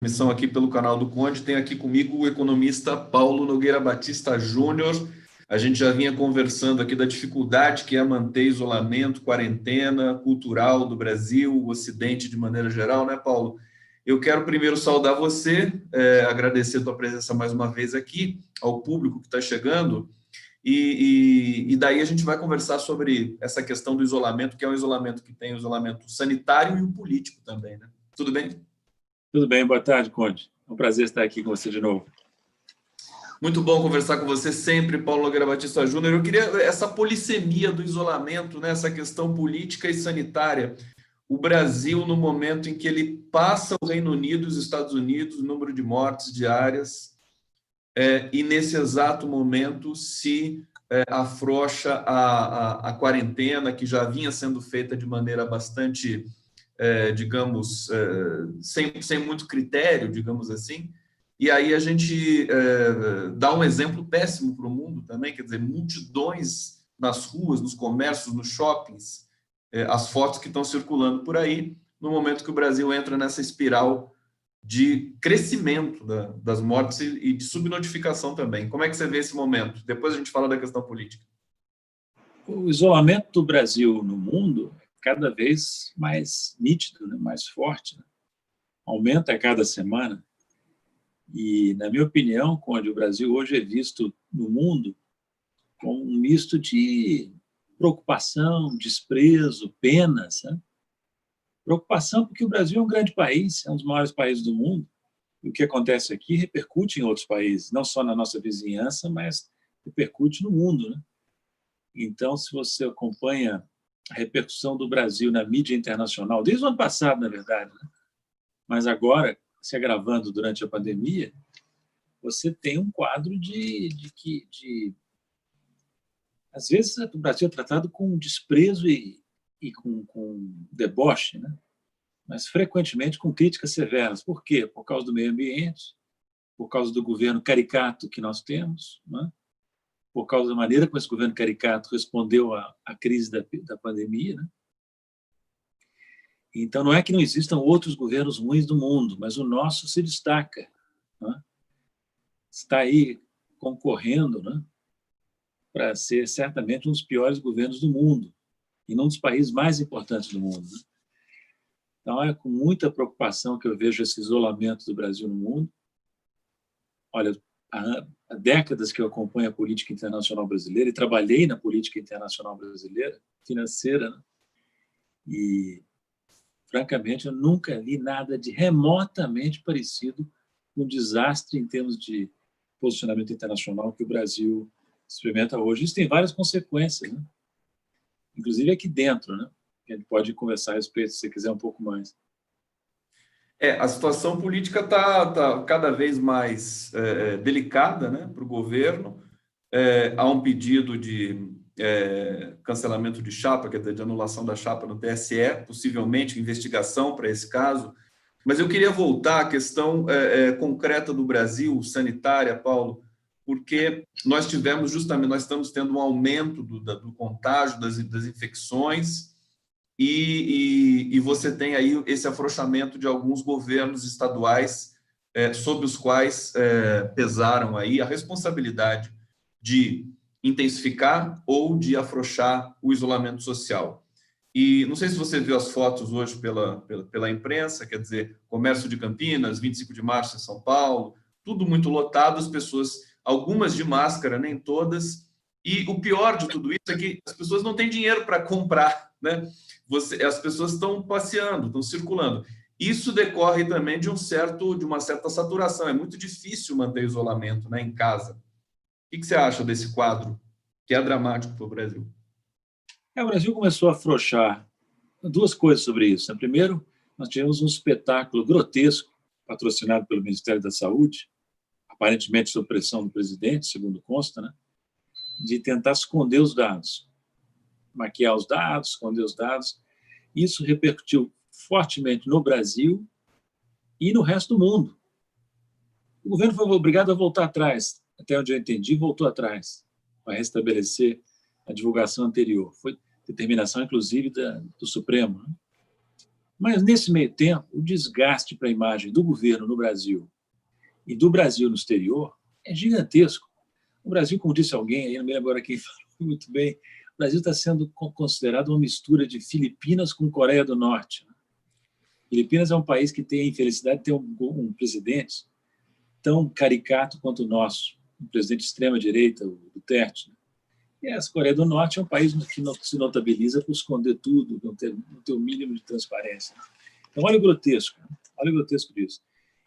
Transmissão aqui pelo canal do Conde. Tem aqui comigo o economista Paulo Nogueira Batista Júnior. A gente já vinha conversando aqui da dificuldade que é manter isolamento, quarentena cultural do Brasil, o Ocidente de maneira geral, né, Paulo? Eu quero primeiro saudar você, agradecer a tua presença mais uma vez aqui, ao público que está chegando, e daí a gente vai conversar sobre essa questão do isolamento, que é um isolamento que tem o isolamento sanitário e o político também, né? Tudo bem? Tudo bem, boa tarde, Conde. É um prazer estar aqui com você de novo. Muito bom conversar com você sempre, Paulo Nogueira Batista Júnior. Eu queria essa polissemia do isolamento, né, essa questão política e sanitária. O Brasil, no momento em que ele passa o Reino Unido e os Estados Unidos, o número de mortes diárias, e nesse exato momento se afrouxa a quarentena, que já vinha sendo feita de maneira bastante, digamos, sem muito critério, digamos assim. E aí a gente dá um exemplo péssimo para o mundo também, quer dizer, multidões nas ruas, nos comércios, nos shoppings, as fotos que estão circulando por aí, no momento que o Brasil entra nessa espiral de crescimento das mortes e de subnotificação também. Como é que você vê esse momento? Depois a gente fala da questão política. O isolamento do Brasil no mundo é cada vez mais nítido, né? Mais forte, né? Aumenta a cada semana. E, na minha opinião, Conde, o Brasil hoje é visto no mundo como um misto de preocupação, desprezo, pena, sabe? Preocupação porque o Brasil é um grande país, é um dos maiores países do mundo. E o que acontece aqui repercute em outros países, não só na nossa vizinhança, mas repercute no mundo, né? Então, se você acompanha a repercussão do Brasil na mídia internacional, desde o ano passado, na verdade, né? Mas agora, se agravando durante a pandemia, você tem um quadro às vezes, o Brasil é tratado com desprezo e com deboche, né? Mas frequentemente com críticas severas. Por quê? Por causa do meio ambiente, por causa do governo caricato que nós temos, né? Por causa da maneira como esse governo caricato respondeu à crise da pandemia, né? Então, não é que não existam outros governos ruins do mundo, mas o nosso se destaca, né? Está aí concorrendo, né, para ser certamente um dos piores governos do mundo e um dos países mais importantes do mundo, né? Então, é com muita preocupação que eu vejo esse isolamento do Brasil no mundo. Olha, há décadas que eu acompanho a política internacional brasileira e trabalhei na política internacional brasileira, financeira, né? E, francamente, eu nunca vi nada de remotamente parecido com um desastre em termos de posicionamento internacional que o Brasil experimenta hoje. Isso tem várias consequências, né? Inclusive aqui dentro, né? A gente pode conversar a respeito, se você quiser um pouco mais. A situação política tá cada vez mais delicada, né, para o governo. Há um pedido de cancelamento de chapa, quer dizer, de anulação da chapa no TSE, possivelmente investigação para esse caso. Mas eu queria voltar à questão concreta do Brasil, sanitária, Paulo, porque nós estamos tendo um aumento do contágio, das infecções, e você tem aí esse afrouxamento de alguns governos estaduais sobre os quais pesaram aí a responsabilidade de intensificar ou de afrouxar o isolamento social. E não sei se você viu as fotos hoje pela imprensa, quer dizer, comércio de Campinas, 25 de março em São Paulo, tudo muito lotado, as pessoas, algumas de máscara, nem todas, e o pior de tudo isso é que as pessoas não têm dinheiro para comprar, né? As pessoas estão passeando, estão circulando. Isso decorre também de uma certa saturação. É muito difícil manter isolamento, né, em casa. O que você acha desse quadro, que é dramático para o Brasil? O Brasil começou a afrouxar. Duas coisas sobre isso. Primeiro, nós tivemos um espetáculo grotesco, patrocinado pelo Ministério da Saúde, aparentemente sob pressão do presidente, segundo consta, né, de tentar esconder os dados, maquiar os dados, esconder os dados. Isso repercutiu fortemente no Brasil e no resto do mundo. O governo foi obrigado a voltar atrás, até onde eu entendi, voltou atrás, para restabelecer a divulgação anterior. Foi determinação, inclusive, do Supremo, né? Mas, nesse meio tempo, o desgaste para a imagem do governo no Brasil e do Brasil no exterior é gigantesco. O Brasil, como disse alguém, aí não me lembro agora quem falou muito bem, o Brasil está sendo considerado uma mistura de Filipinas com Coreia do Norte. Filipinas é um país que tem a infelicidade de ter um presidente tão caricato quanto o nosso, um presidente de extrema-direita, o Duterte. E a Coreia do Norte é um país que se notabiliza por esconder tudo, não ter o mínimo de transparência. Então, olha o grotesco disso.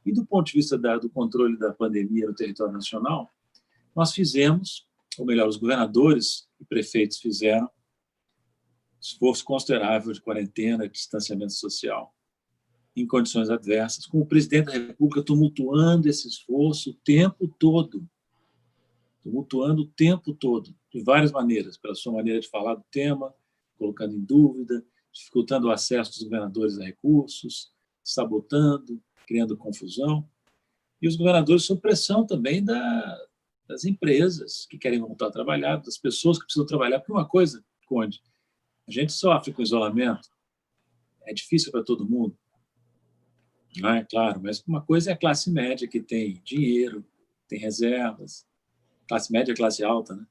E do ponto de vista do controle da pandemia no território nacional, nós fizemos, ou melhor, os governadores e prefeitos fizeram esforço considerável de quarentena, de distanciamento social, em condições adversas, com o presidente da República tumultuando esse esforço o tempo todo, de várias maneiras, pela sua maneira de falar do tema, colocando em dúvida, dificultando o acesso dos governadores a recursos, sabotando, criando confusão. E os governadores sob pressão também das empresas que querem voltar a trabalhar, das pessoas que precisam trabalhar. Porque uma coisa, Conde, a gente sofre com isolamento, é difícil para todo mundo, não é? Claro, mas uma coisa é a classe média, que tem dinheiro, tem reservas, classe média, classe alta, né?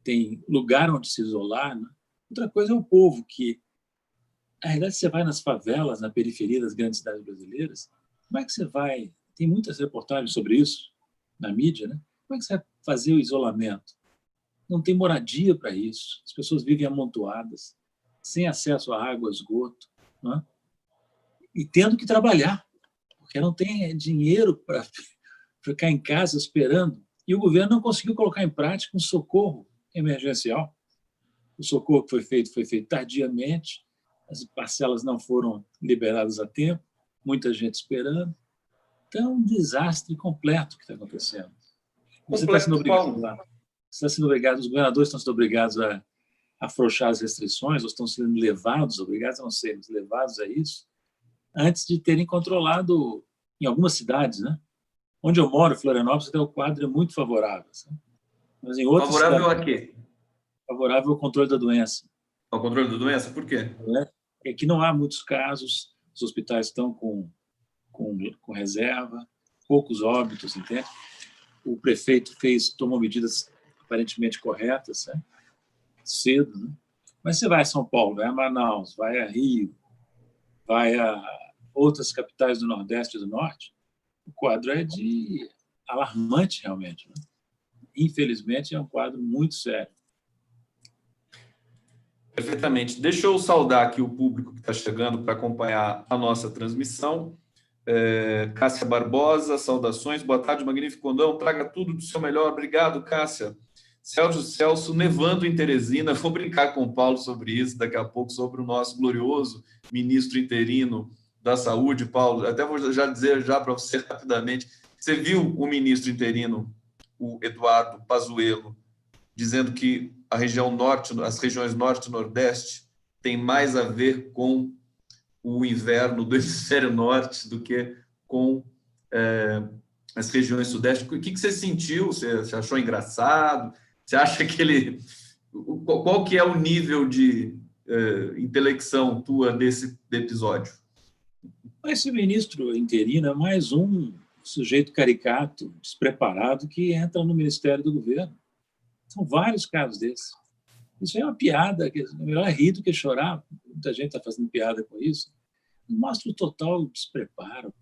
Tem lugar onde se isolar. Né? Outra coisa é o povo, que, na realidade, você vai nas favelas, na periferia das grandes cidades brasileiras, como é que você vai? Tem muitas reportagens sobre isso na mídia, né? Como é que você vai fazer o isolamento? Não tem moradia para isso. As pessoas vivem amontoadas, sem acesso a água, esgoto, né? E tendo que trabalhar, porque não tem dinheiro para ficar em casa esperando. E o governo não conseguiu colocar em prática um socorro emergencial. O socorro que foi feito tardiamente, as parcelas não foram liberadas a tempo, muita gente esperando. Então, é um desastre completo que está acontecendo. Você está sendo obrigado lá. Você está sendo obrigado, os governadores estão sendo obrigados a afrouxar as restrições, ou estão sendo obrigados a não ser, levados a isso, antes de terem controlado em algumas cidades, né? Onde eu moro, Florianópolis, até o quadro é muito favorável. Sabe? Mas em outras favorável cidades, a quê? Favorável ao controle da doença. Ao controle da doença? Por quê? É que não há muitos casos, os hospitais estão com reserva, poucos óbitos, entende? O prefeito tomou medidas aparentemente corretas, né? Cedo, né? Mas você vai a São Paulo, vai a Manaus, vai a Rio, vai a outras capitais do Nordeste e do Norte, o quadro é alarmante, realmente. Né? Infelizmente, é um quadro muito sério. Perfeitamente. Deixa eu saudar aqui o público que está chegando para acompanhar a nossa transmissão. Cássia Barbosa, saudações. Boa tarde, magnífico Condão. Traga tudo do seu melhor. Obrigado, Cássia. Sérgio Celso, nevando em Teresina. Vou brincar com o Paulo sobre isso daqui a pouco, sobre o nosso glorioso ministro interino da Saúde, Paulo. Até vou já dizer já para você rapidamente. Você viu o ministro interino, o Eduardo Pazuello, dizendo que a região norte, as regiões norte e nordeste têm mais a ver com o inverno do hemisfério norte do que com as regiões sudeste. O que você sentiu? Você achou engraçado? Você acha que ele... Qual que é o nível de intelecção tua desse episódio? Esse ministro interino é mais um sujeito caricato, despreparado, que entra no Ministério do Governo. São vários casos desses. Isso é uma piada, é melhor rir do que chorar. Muita gente está fazendo piada com isso. Mostra o total despreparo.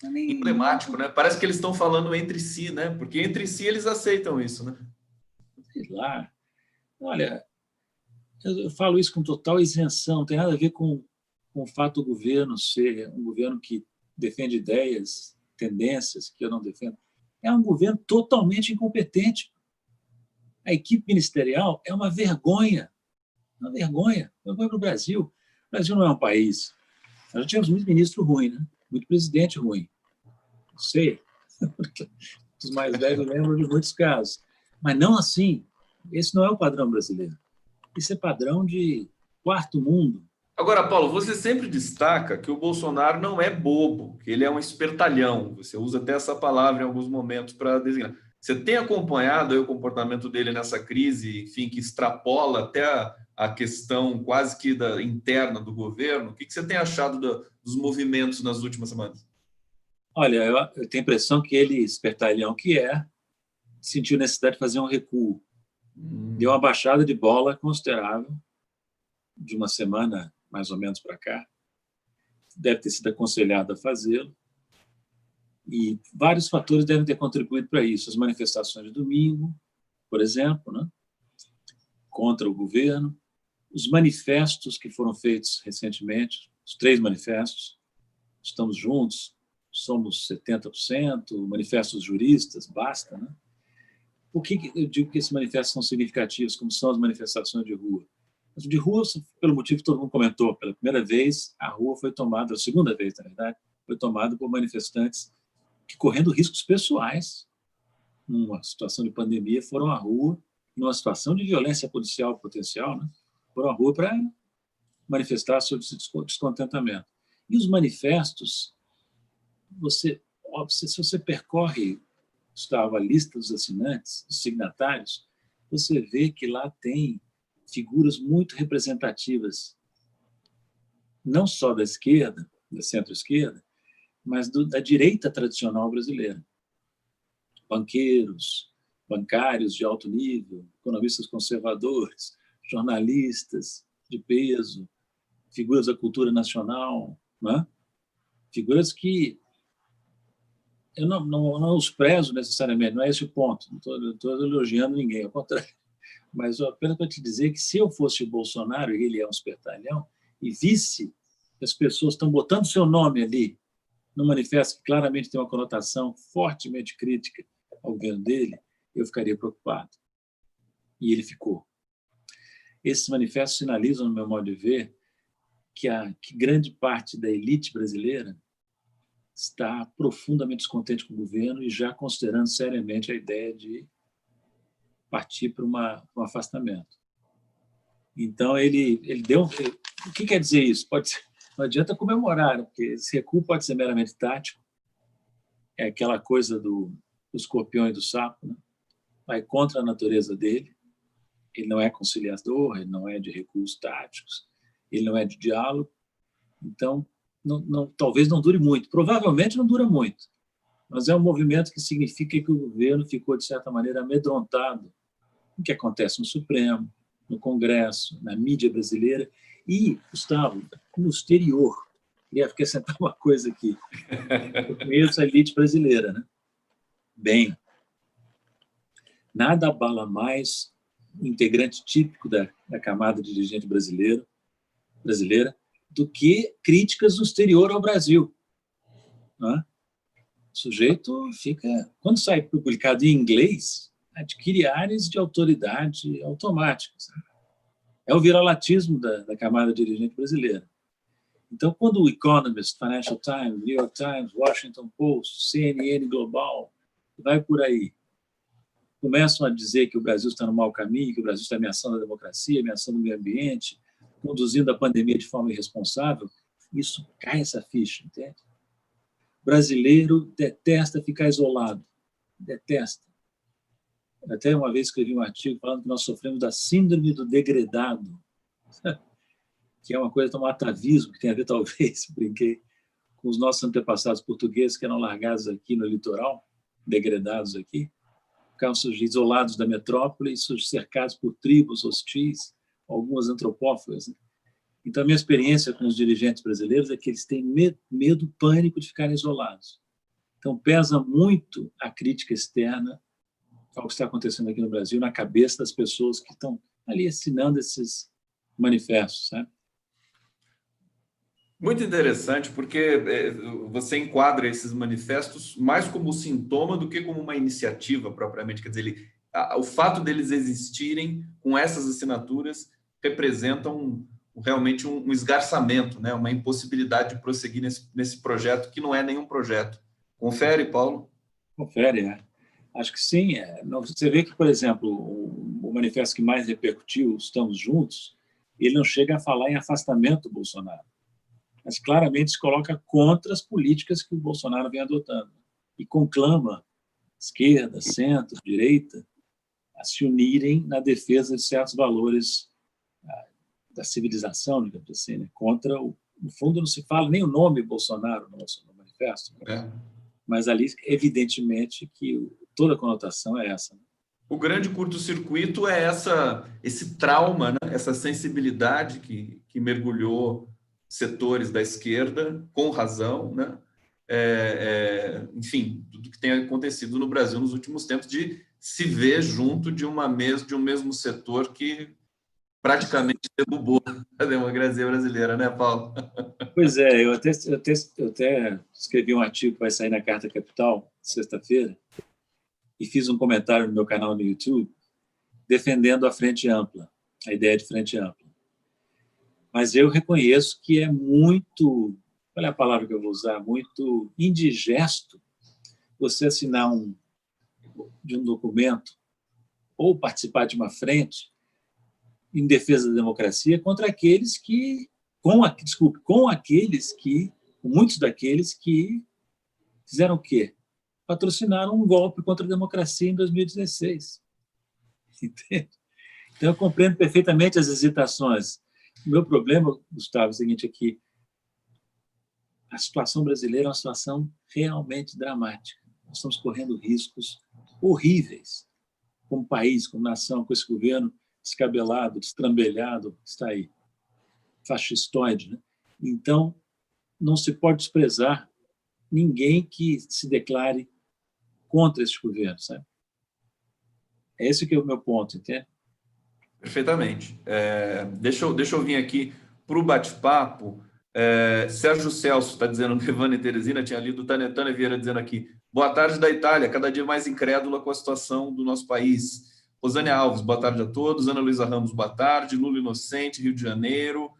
Emblemático, né? Parece que eles estão falando entre si, né? Porque entre si eles aceitam isso, né? Sei lá. Olha, eu falo isso com total isenção. Não tem nada a ver com o fato do governo ser um governo que defende ideias, tendências que eu não defendo. É um governo totalmente incompetente. A equipe ministerial é uma vergonha. Uma vergonha para o Brasil. O Brasil não é um país. Nós já tivemos muito ministro ruim, né? Muito presidente ruim. Não sei. Os mais velhos lembram de muitos casos. Mas não assim. Esse não é o padrão brasileiro. Esse é padrão de quarto mundo. Agora, Paulo, você sempre destaca que o Bolsonaro não é bobo, que ele é um espertalhão. Você usa até essa palavra em alguns momentos para designar. Você tem acompanhado o comportamento dele nessa crise, enfim, que extrapola até a questão quase que interna do governo? O que você tem achado dos movimentos nas últimas semanas? Olha, eu tenho a impressão que ele, espertalhão que sentiu necessidade de fazer um recuo. Deu uma baixada de bola considerável de uma semana, mais ou menos, para cá. Deve ter sido aconselhado a fazê-lo. E vários fatores devem ter contribuído para isso. As manifestações de domingo, por exemplo, né, contra o governo, os manifestos que foram feitos recentemente, os 3 manifestos, estamos juntos, somos 70%, manifestos juristas, basta, né? Por que eu digo que esses manifestos são significativos, como são as manifestações de rua? As de rua, pelo motivo que todo mundo comentou, pela primeira vez, a rua foi tomada, a segunda vez, na verdade, foi tomada por manifestantes que, correndo riscos pessoais, numa situação de pandemia, foram à rua, numa situação de violência policial potencial, né? Foram à rua para manifestar seu descontentamento. E os manifestos, se você percorre, Gustavo, a lista dos assinantes, dos signatários, você vê que lá tem figuras muito representativas, não só da esquerda, da centro-esquerda, mas da direita tradicional brasileira. Banqueiros, bancários de alto nível, economistas conservadores, jornalistas de peso, figuras da cultura nacional, né? Figuras que eu não os prezo necessariamente, não é esse o ponto, não estou elogiando ninguém, ao contrário, mas apenas para te dizer que se eu fosse o Bolsonaro, e ele é um espertalhão, e visse que as pessoas estão botando seu nome ali no manifesto que claramente tem uma conotação fortemente crítica ao governo dele, eu ficaria preocupado. E ele ficou. Esses manifestos sinalizam, no meu modo de ver, que grande parte da elite brasileira está profundamente descontente com o governo e já considerando seriamente a ideia de partir para um afastamento. Então, ele deu... O que quer dizer isso? Não adianta comemorar, porque esse recuo pode ser meramente tático, é aquela coisa do escorpião e do sapo, né? Vai contra a natureza dele, ele não é conciliador, ele não é de recuos táticos, ele não é de diálogo, então talvez não dure muito, provavelmente não dura muito, mas é um movimento que significa que o governo ficou, de certa maneira, amedrontado com o que acontece no Supremo, no Congresso, na mídia brasileira e, Gustavo, no exterior. Queria acrescentar uma coisa aqui. Eu conheço a elite brasileira, né? Bem, nada abala mais o integrante típico da camada dirigente brasileira do que críticas no exterior ao Brasil. Né? O sujeito fica... Quando sai publicado em inglês, adquire áreas de autoridade automáticas. É o viralatismo da camada dirigente brasileira. Então, quando o Economist, Financial Times, New York Times, Washington Post, CNN Global, vai por aí, começam a dizer que o Brasil está no mau caminho, que o Brasil está ameaçando a democracia, ameaçando o meio ambiente, conduzindo a pandemia de forma irresponsável, isso cai essa ficha, entende? O brasileiro detesta ficar isolado, detesta. Até uma vez escrevi um artigo falando que nós sofremos da síndrome do degredado, que é uma coisa tão atavismo, que tem a ver, talvez, brinquei, com os nossos antepassados portugueses que eram largados aqui no litoral, degredados aqui, ficavam isolados da metrópole, cercados por tribos hostis, algumas antropófagas. Né? Então, a minha experiência com os dirigentes brasileiros é que eles têm medo, pânico de ficarem isolados. Então, pesa muito a crítica externa ao que está acontecendo aqui no Brasil na cabeça das pessoas que estão ali assinando esses manifestos, sabe? Muito interessante, porque você enquadra esses manifestos mais como sintoma do que como uma iniciativa propriamente. Quer dizer, o fato deles existirem com essas assinaturas representam realmente um esgarçamento, né? Uma impossibilidade de prosseguir nesse projeto, que não é nenhum projeto. Confere, Paulo? Confere, é. Acho que sim. Você vê que, por exemplo, o manifesto que mais repercutiu, Estamos Juntos, ele não chega a falar em afastamento do Bolsonaro, mas claramente se coloca contra as políticas que o Bolsonaro vem adotando e conclama esquerda, centro, direita a se unirem na defesa de certos valores da civilização, digamos assim, né? Contra no fundo, não se fala nem o nome Bolsonaro no manifesto, né? Mas ali, evidentemente, que toda a conotação é essa. Né? O grande curto-circuito é esse trauma, né? Essa sensibilidade que mergulhou setores da esquerda, com razão, né? Enfim, tudo que tem acontecido no Brasil nos últimos tempos, de se ver junto de um mesmo setor que praticamente derrubou a democracia brasileira, né, Paulo? Pois é, eu até escrevi um artigo que vai sair na Carta Capital, sexta-feira, e fiz um comentário no meu canal no YouTube, defendendo a frente ampla, a ideia de frente ampla. Mas eu reconheço que é muito, qual é a palavra que eu vou usar? Muito indigesto você assinar de um documento ou participar de uma frente em defesa da democracia contra aqueles que, com muitos daqueles que fizeram o quê? Patrocinaram um golpe contra a democracia em 2016. Entende? Então, eu compreendo perfeitamente as hesitações. O meu problema, Gustavo, é o seguinte, é que a situação brasileira é uma situação realmente dramática. Nós estamos correndo riscos horríveis, como país, como nação, com esse governo descabelado, destrambelhado, que está aí, fascistoide. Né? Então, não se pode desprezar ninguém que se declare contra esse governo. Sabe? É esse que é o meu ponto, entende? Perfeitamente. Deixa eu vir aqui para o bate-papo. Sérgio Celso está dizendo que Evânia e Teresina tinha lido, Tânia Vieira dizendo aqui, boa tarde da Itália, cada dia mais incrédula com a situação do nosso país. Rosânia Alves, boa tarde a todos. Ana Luísa Ramos, boa tarde. Lula Inocente, Rio de Janeiro.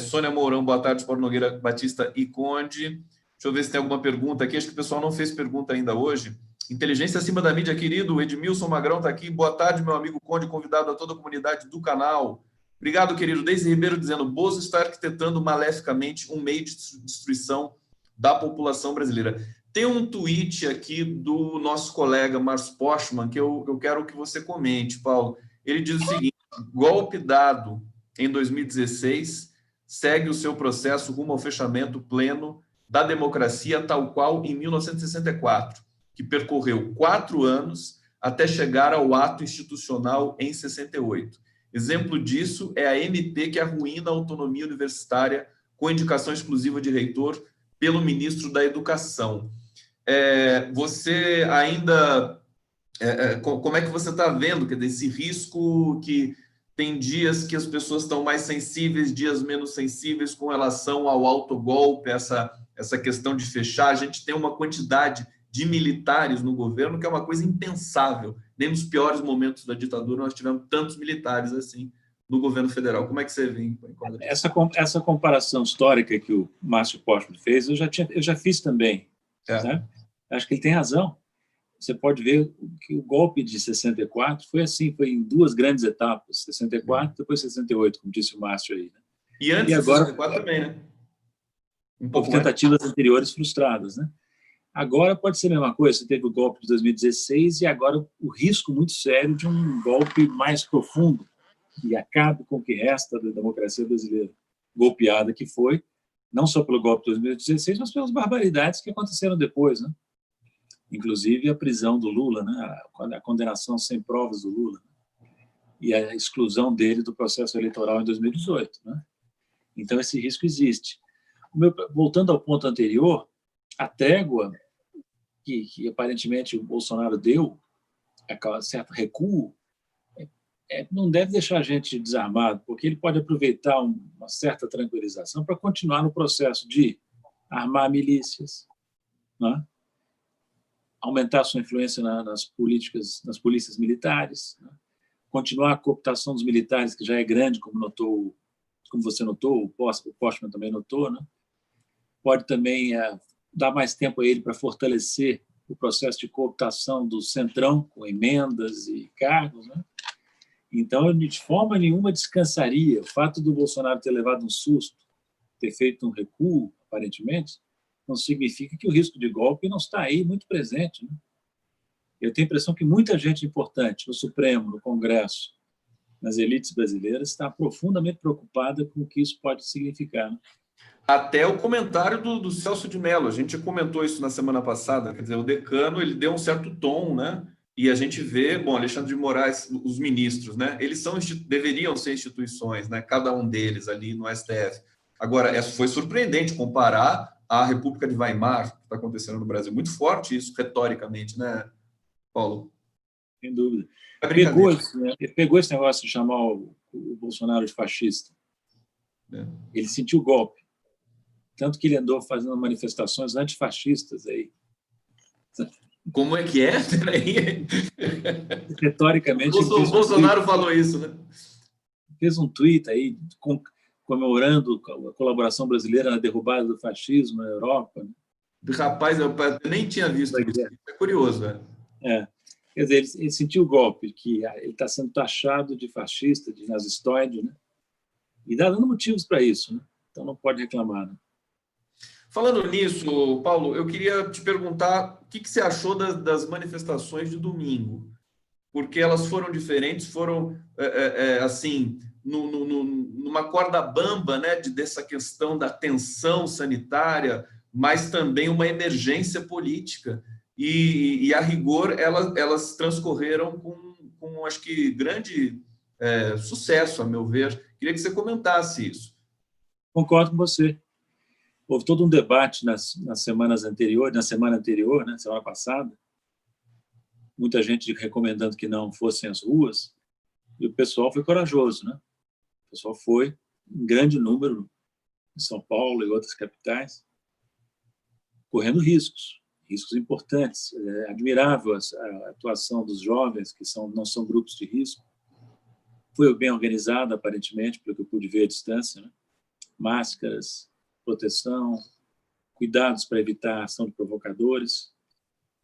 Sônia Mourão, boa tarde. Paulo Nogueira Batista e Conde. Deixa eu ver se tem alguma pergunta aqui. Acho que o pessoal não fez pergunta ainda hoje. Inteligência acima da mídia, querido. Edmilson Magrão está aqui. Boa tarde, meu amigo Conde, convidado a toda a comunidade do canal. Obrigado, querido. Deise Ribeiro dizendo, Bozo está arquitetando maleficamente um meio de destruição da população brasileira. Tem um tweet aqui do nosso colega Márcio Postman que eu quero que você comente, Paulo. Ele diz o seguinte, golpe dado em 2016 segue o seu processo rumo ao fechamento pleno da democracia, tal qual em 1964, que percorreu 4 anos até chegar ao ato institucional em 68. Exemplo disso é a MP que arruína a autonomia universitária com indicação exclusiva de reitor pelo ministro da Educação. Você ainda... como é que você está vendo esse risco que tem dias que as pessoas estão mais sensíveis, dias menos sensíveis com relação ao autogolpe, essa questão de fechar? A gente tem uma quantidade de militares no governo que é uma coisa impensável. Nem nos piores momentos da ditadura nós tivemos tantos militares assim no governo federal. Como é que você vê? Essa comparação histórica que o Márcio Postman fez, eu já fiz também. Sabe? Acho que ele tem razão. Você pode ver que o golpe de 64 foi assim, foi em 2 grandes etapas, 64 depois 68, como disse o Márcio aí. Né? E antes de 64 também, né? Houve tentativas anteriores frustradas, né? Agora pode ser a mesma coisa, você teve o golpe de 2016 e agora o risco muito sério de um golpe mais profundo que acabe com o que resta da democracia brasileira, golpeada que foi, não só pelo golpe de 2016, mas pelas barbaridades que aconteceram depois, né? Inclusive a prisão do Lula, né? A condenação sem provas do Lula, né? E a exclusão dele do processo eleitoral em 2018. Né? Então, esse risco existe. Voltando ao ponto anterior, a trégua que aparentemente o Bolsonaro deu, aquele certo recuo, não deve deixar a gente desarmado, porque ele pode aproveitar uma certa tranquilização para continuar no processo de armar milícias, né? Aumentar sua influência nas polícias militares, né? Continuar a cooptação dos militares, que já é grande, como você notou, o Postman também notou, né? Pode também dar mais tempo a ele para fortalecer o processo de cooptação do Centrão, com emendas e cargos, né? Então, de forma nenhuma descansaria. O fato do Bolsonaro ter levado um susto, ter feito um recuo, aparentemente, não significa que o risco de golpe não está aí muito presente. Né? Eu tenho a impressão que muita gente importante no Supremo, no Congresso, nas elites brasileiras está profundamente preocupada com o que isso pode significar, né? Até o comentário do Celso de Mello, a gente comentou isso na semana passada, quer dizer, o decano ele deu um certo tom, né? E a gente vê, bom, Alexandre de Moraes, os ministros, né? Eles deveriam ser instituições, né? Cada um deles ali no STF. Agora, foi surpreendente comparar a República de Weimar, que está acontecendo no Brasil. Muito forte isso, retoricamente, né, Paulo? Sem dúvida. É brincadeira. Pegou esse negócio de chamar o Bolsonaro de fascista. É. Ele sentiu o golpe. Tanto que ele andou fazendo manifestações antifascistas aí. Como é que é? Peraí. Retoricamente, O Bolsonaro falou isso, né? Fez um tweet aí comemorando a colaboração brasileira na derrubada do fascismo na Europa, né? Rapaz, eu nem tinha visto isso. É curioso, né? Quer dizer, ele sentiu o golpe, que ele está sendo taxado de fascista, de nazistoide, né? E está dando motivos para isso, né? Então não pode reclamar, né? Falando nisso, Paulo, eu queria te perguntar o que você achou das manifestações de domingo, porque elas foram diferentes, foram assim, numa corda bamba, né, dessa questão da tensão sanitária, mas também uma emergência política. E a rigor, elas transcorreram com acho que, grande sucesso, a meu ver. Queria que você comentasse isso. Concordo com você. Houve todo um debate nas semanas anteriores, na semana anterior, né, semana passada, muita gente recomendando que não fossem às ruas, e o pessoal foi corajoso, né? O pessoal foi em grande número em São Paulo e outras capitais, correndo riscos importantes. É admirável a atuação dos jovens, que não são grupos de risco. Foi bem organizada, aparentemente, pelo que eu pude ver à distância, né? Máscaras, proteção, cuidados para evitar a ação de provocadores.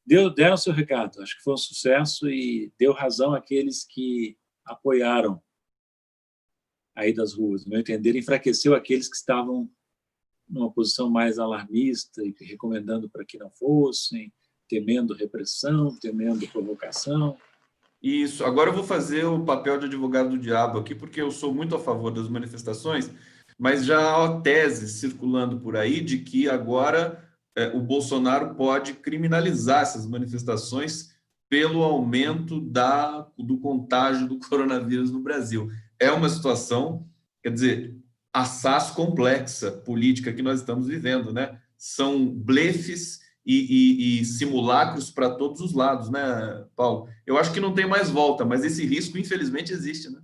Deram seu recado, acho que foi um sucesso e deu razão àqueles que apoiaram a ida às ruas. No meu entender, enfraqueceu aqueles que estavam numa posição mais alarmista e recomendando para que não fossem, temendo repressão, temendo provocação. Isso. Agora eu vou fazer o papel de advogado do diabo aqui, porque eu sou muito a favor das manifestações, mas já há teses circulando por aí de que agora o Bolsonaro pode criminalizar essas manifestações pelo aumento do contágio do coronavírus no Brasil. É uma situação, quer dizer, assaz complexa política que nós estamos vivendo, né? São blefes e simulacros para todos os lados, né, Paulo? Eu acho que não tem mais volta, mas esse risco, infelizmente, existe, né?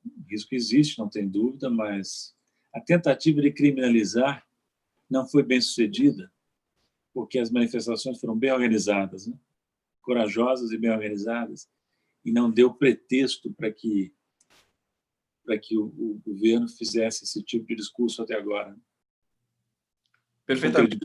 O risco existe, não tem dúvida, mas a tentativa de criminalizar não foi bem sucedida, porque as manifestações foram bem organizadas, né? Corajosas e bem organizadas, e não deu pretexto para que o governo fizesse esse tipo de discurso até agora. Perfeitamente.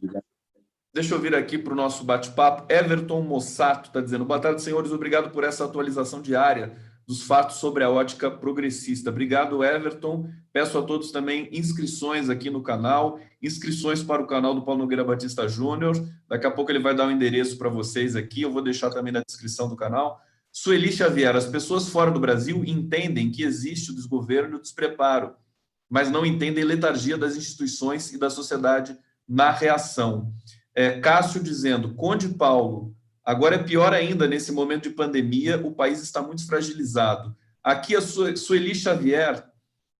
Deixa eu vir aqui para o nosso bate-papo. Everton Mossato está dizendo: boa tarde, senhores. Obrigado por essa atualização diária dos fatos sobre a ótica progressista. Obrigado, Everton. Peço a todos também inscrições aqui no canal, inscrições para o canal do Paulo Nogueira Batista Júnior. Daqui a pouco ele vai dar um endereço para vocês aqui. Eu vou deixar também na descrição do canal. Sueli Xavier: as pessoas fora do Brasil entendem que existe o desgoverno e o despreparo, mas não entendem a letargia das instituições e da sociedade na reação. Cássio dizendo: Conde Paulo, agora é pior ainda nesse momento de pandemia, o país está muito fragilizado. Aqui a Sueli Xavier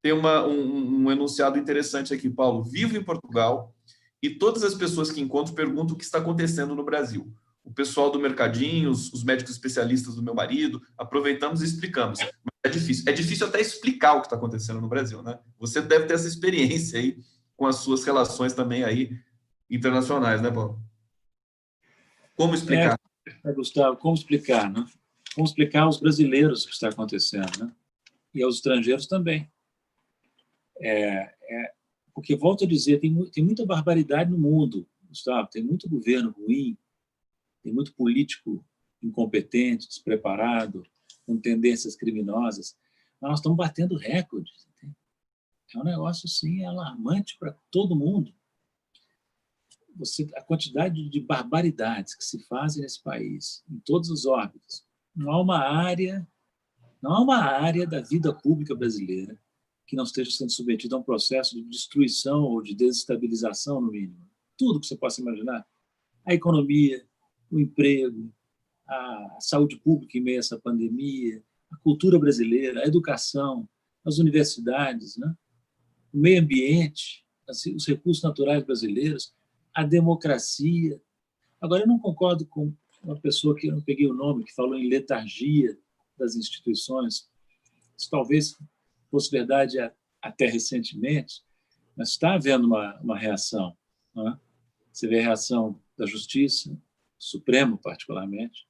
tem um enunciado interessante aqui, Paulo. Vivo em Portugal e todas as pessoas que encontro perguntam o que está acontecendo no Brasil. O pessoal do mercadinho, os médicos especialistas do meu marido, aproveitamos e explicamos. Mas é difícil até explicar o que está acontecendo no Brasil, né? Você deve ter essa experiência aí com as suas relações também aí internacionais, né, Paulo? Como explicar? Gustavo, como explicar, né? Como explicar aos brasileiros o que está acontecendo, né? E aos estrangeiros também. Porque, volto a dizer, tem muita barbaridade no mundo, Gustavo. Tem muito governo ruim, tem muito político incompetente, despreparado, com tendências criminosas. Mas nós estamos batendo recordes. É um negócio, sim, alarmante para todo mundo. A quantidade de barbaridades que se fazem nesse país, em todos os órbitos. Não há uma área Não há uma área da vida pública brasileira que não esteja sendo submetida a um processo de destruição ou de desestabilização, no mínimo. Tudo que você possa imaginar. A economia, o emprego, a saúde pública em meio a essa pandemia, a cultura brasileira, a educação, as universidades, né? O meio ambiente, os recursos naturais brasileiros, a democracia. Agora, eu não concordo com uma pessoa que eu não peguei o nome, que falou em letargia das instituições. Isso talvez fosse verdade até recentemente, mas está havendo uma reação. Né? Você vê a reação da Justiça, Supremo particularmente.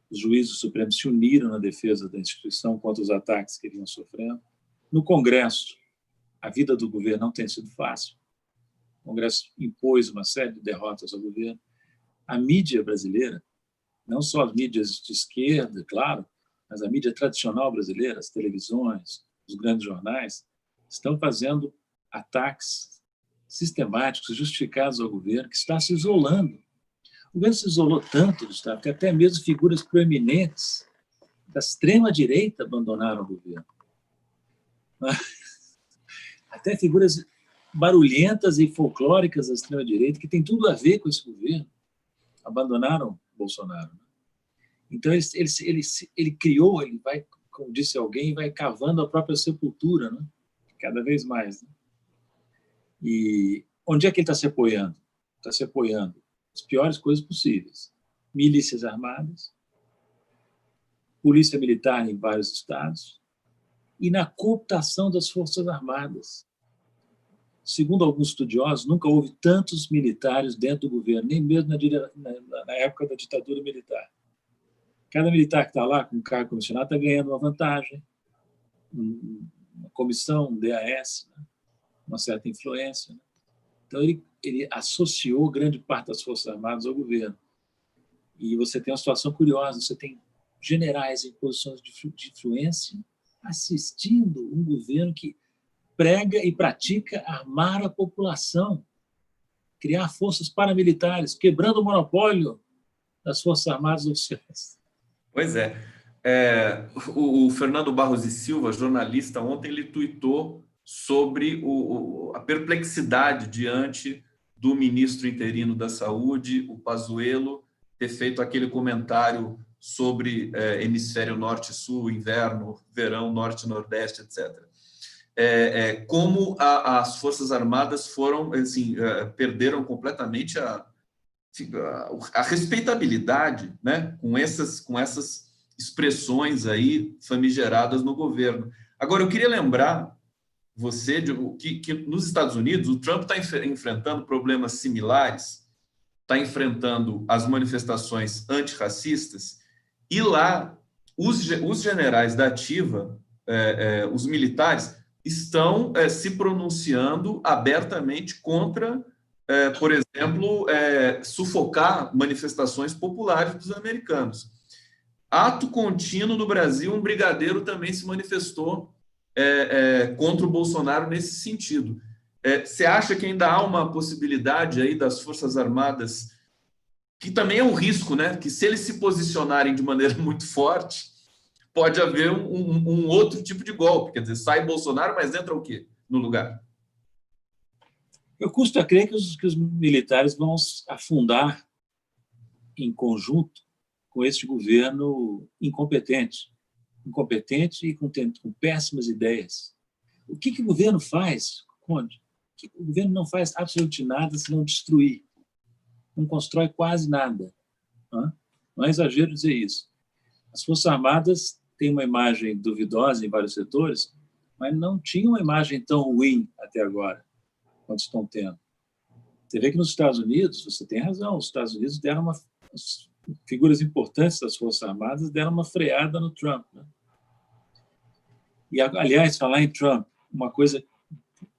Os juízes supremos se uniram na defesa da instituição contra os ataques que vinham sofrendo. No Congresso, a vida do governo não tem sido fácil. O Congresso impôs uma série de derrotas ao governo. A mídia brasileira, não só as mídias de esquerda, claro, mas a mídia tradicional brasileira, as televisões, os grandes jornais, estão fazendo ataques sistemáticos, justificados ao governo, que está se isolando. O governo se isolou tanto, Gustavo, que até mesmo figuras proeminentes da extrema-direita abandonaram o governo. Até figuras barulhentas e folclóricas da extrema-direita, que tem tudo a ver com esse governo, abandonaram Bolsonaro. Então, ele criou, ele vai, como disse alguém, vai cavando a própria sepultura, né? Cada vez mais. Né? E onde é que ele está se apoiando? Está se apoiando as piores coisas possíveis. Milícias armadas, polícia militar em vários estados e na cooptação das Forças Armadas. Segundo alguns estudiosos, nunca houve tantos militares dentro do governo, nem mesmo na época da ditadura militar. Cada militar que está lá com cargo comissionado está ganhando uma vantagem, uma comissão, um DAS, né? Uma certa influência. Né? Então, ele associou grande parte das Forças Armadas ao governo. E você tem uma situação curiosa, você tem generais em posições de influência assistindo um governo que prega e pratica armar a população, criar forças paramilitares, quebrando o monopólio das Forças Armadas oficiais. Pois é. O Fernando Barros e Silva, jornalista, ontem ele tuitou sobre a perplexidade diante do ministro interino da Saúde, o Pazuello, ter feito aquele comentário sobre hemisfério norte-sul, inverno, verão, norte-nordeste, etc. Como as Forças Armadas foram, assim, perderam completamente a respeitabilidade, né, com essas expressões aí famigeradas no governo. Agora, eu queria lembrar você que nos Estados Unidos o Trump está enfrentando problemas similares, está enfrentando as manifestações antirracistas, e lá os generais da ativa, os militares, estão se pronunciando abertamente contra, por exemplo, sufocar manifestações populares dos americanos. Ato contínuo no Brasil, um brigadeiro também se manifestou contra o Bolsonaro nesse sentido. Você acha que ainda há uma possibilidade aí das Forças Armadas, que também é um risco, né? Que se eles se posicionarem de maneira muito forte, pode haver um outro tipo de golpe, quer dizer, sai Bolsonaro, mas entra o quê no lugar? Eu custo a crer que os militares vão afundar em conjunto com este governo incompetente e com péssimas ideias. O que o governo faz, Conde? O governo não faz absolutamente nada se não destruir. Não constrói quase nada. Não é exagero dizer isso. As Forças Armadas têm uma imagem duvidosa em vários setores, mas não tinham uma imagem tão ruim até agora, quanto estão tendo. Você vê que nos Estados Unidos, você tem razão, os Estados Unidos deram figuras importantes das Forças Armadas deram uma freada no Trump. Né? E, aliás, falar em Trump, uma coisa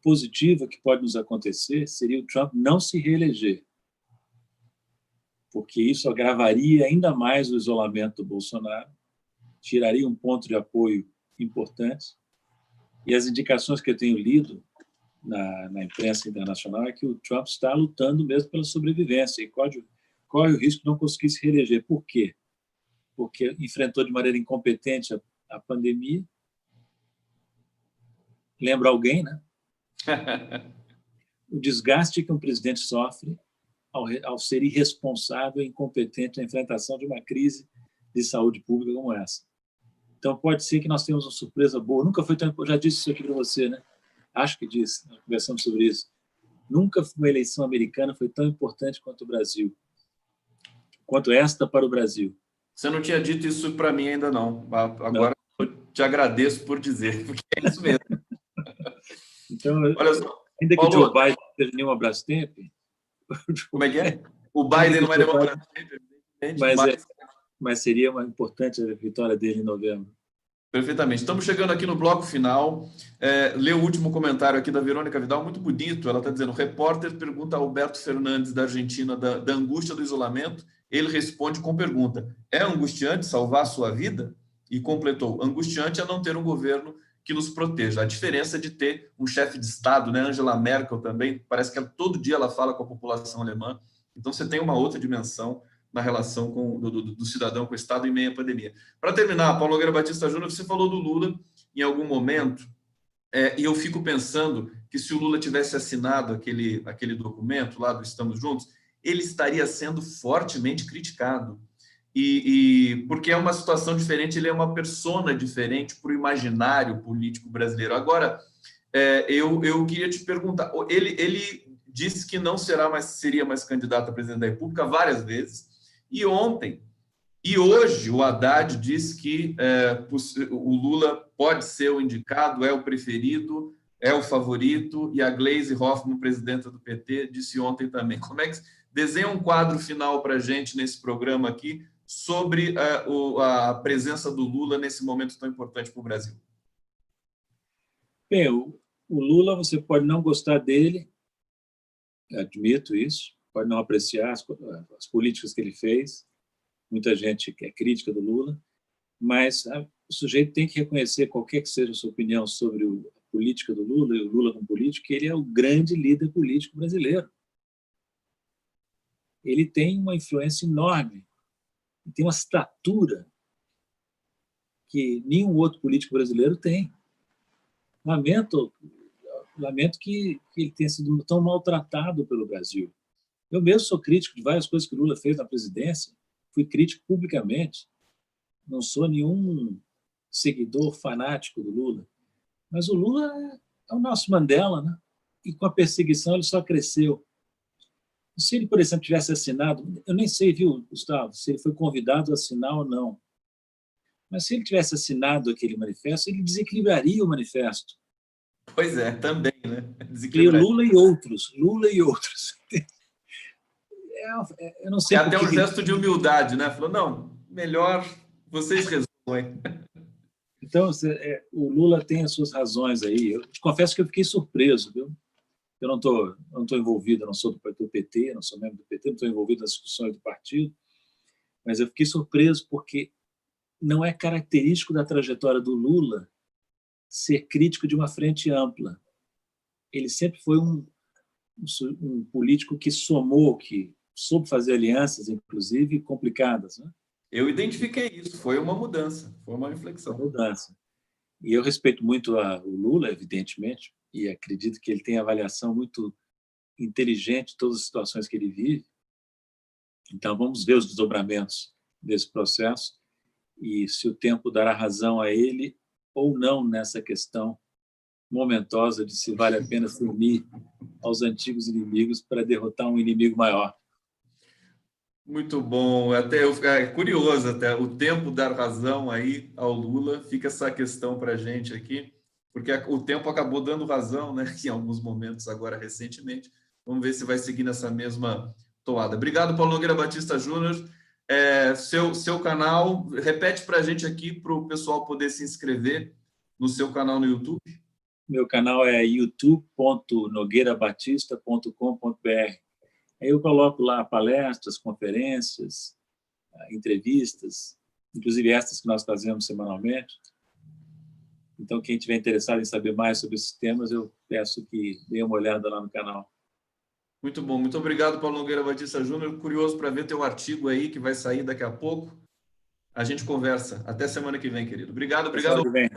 positiva que pode nos acontecer seria o Trump não se reeleger, porque isso agravaria ainda mais o isolamento do Bolsonaro, tiraria um ponto de apoio importante, e as indicações que eu tenho lido na imprensa internacional é que o Trump está lutando mesmo pela sobrevivência e corre o risco de não conseguir se reeleger. Por quê? Porque enfrentou de maneira incompetente a pandemia. Lembra alguém, né? O desgaste que um presidente sofre ao ser irresponsável e incompetente na enfrentação de uma crise de saúde pública como essa. Então, pode ser que nós tenhamos uma surpresa boa. Nunca foi tão... Eu já disse isso aqui para você, né? Acho que disse, nós conversamos sobre isso. Nunca uma eleição americana foi tão importante quanto o Brasil, quanto esta para o Brasil. Você não tinha dito isso para mim ainda, não. Agora Não. eu te agradeço por dizer, porque é isso mesmo. Então, olha só, ainda Paulo, que Joe Biden não seja nenhuma Brastemp... Como é que é? O Biden não é nenhuma Brastemp, evidentemente, mas seria uma importante a vitória dele em novembro. Perfeitamente. Estamos chegando aqui no bloco final. Lê o último comentário aqui da Verônica Vidal, muito bonito. Ela está dizendo: o repórter pergunta a Alberto Fernandes, da Argentina, da angústia do isolamento. Ele responde com pergunta: é angustiante salvar a sua vida? E completou: angustiante é não ter um governo que nos proteja. A diferença é de ter um chefe de Estado, né? Angela Merkel também, parece que todo dia ela fala com a população alemã. Então, você tem uma outra dimensão na relação do cidadão com o Estado em meio à pandemia. Para terminar, Paulo Nogueira Batista Júnior, você falou do Lula em algum momento, e eu fico pensando que se o Lula tivesse assinado aquele documento lá do Estamos Juntos, ele estaria sendo fortemente criticado. Porque é uma situação diferente, ele é uma persona diferente para o imaginário político brasileiro. Agora, eu queria te perguntar, ele disse que não seria mais candidato a presidente da República várias vezes, e ontem e hoje o Haddad disse que o Lula pode ser o indicado, é o preferido, é o favorito, e a Gleisi Hoffmann, presidenta do PT, disse ontem também. Como é que desenha um quadro final para a gente nesse programa aqui sobre a presença do Lula nesse momento tão importante para o Brasil? Bem, o Lula, você pode não gostar dele, admito isso, pode não apreciar as políticas que ele fez, muita gente que é crítica do Lula, mas o sujeito tem que reconhecer, qualquer que seja a sua opinião sobre a política do Lula, e o Lula como político, que ele é o grande líder político brasileiro. Ele tem uma influência enorme, tem uma estatura que nenhum outro político brasileiro tem. Lamento que ele tenha sido tão maltratado pelo Brasil. Eu mesmo sou crítico de várias coisas que o Lula fez na presidência, fui crítico publicamente, não sou nenhum seguidor fanático do Lula, mas o Lula é o nosso Mandela, né? E com a perseguição ele só cresceu. Se ele, por exemplo, tivesse assinado, eu nem sei, viu, Gustavo, se ele foi convidado a assinar ou não, mas se ele tivesse assinado aquele manifesto, ele desequilibraria o manifesto. Pois é, também, né? E Lula e outros. Eu não sei. É até um gesto de humildade, né? Falou: não, melhor vocês resolvem. Então, o Lula tem as suas razões aí. Eu te confesso que eu fiquei surpreso, viu? Eu não estou envolvido, eu não sou do PT, não sou membro do PT, não estou envolvido nas discussões do partido, mas eu fiquei surpreso porque não é característico da trajetória do Lula ser crítico de uma frente ampla. Ele sempre foi um político que somou, que soube fazer alianças, inclusive, complicadas, né? Eu identifiquei isso, foi uma mudança, foi uma reflexão. Uma mudança. E eu respeito muito o Lula, evidentemente, e acredito que ele tem avaliação muito inteligente de todas as situações que ele vive. Então, vamos ver os desdobramentos desse processo e se o tempo dará razão a ele ou não nessa questão momentosa de se vale a pena se unir aos antigos inimigos para derrotar um inimigo maior. Muito bom, até curioso até o tempo dar razão aí ao Lula, fica essa questão para a gente aqui, porque o tempo acabou dando razão, né, em alguns momentos agora recentemente. Vamos ver se vai seguir nessa mesma toada. Obrigado, Paulo Nogueira Batista Júnior. Seu canal, repete para a gente aqui para o pessoal poder se inscrever no seu canal no YouTube. Meu canal é youtube.nogueirabatista.com.br. Aí eu coloco lá palestras, conferências, entrevistas, inclusive estas que nós fazemos semanalmente. Então, quem estiver interessado em saber mais sobre esses temas, eu peço que dê uma olhada lá no canal. Muito bom. Muito obrigado, Paulo Nogueira Batista Júnior. Curioso para ver teu artigo aí, que vai sair daqui a pouco. a gente conversa. Até semana que vem, querido. Obrigado, Semana obrigado. que vem.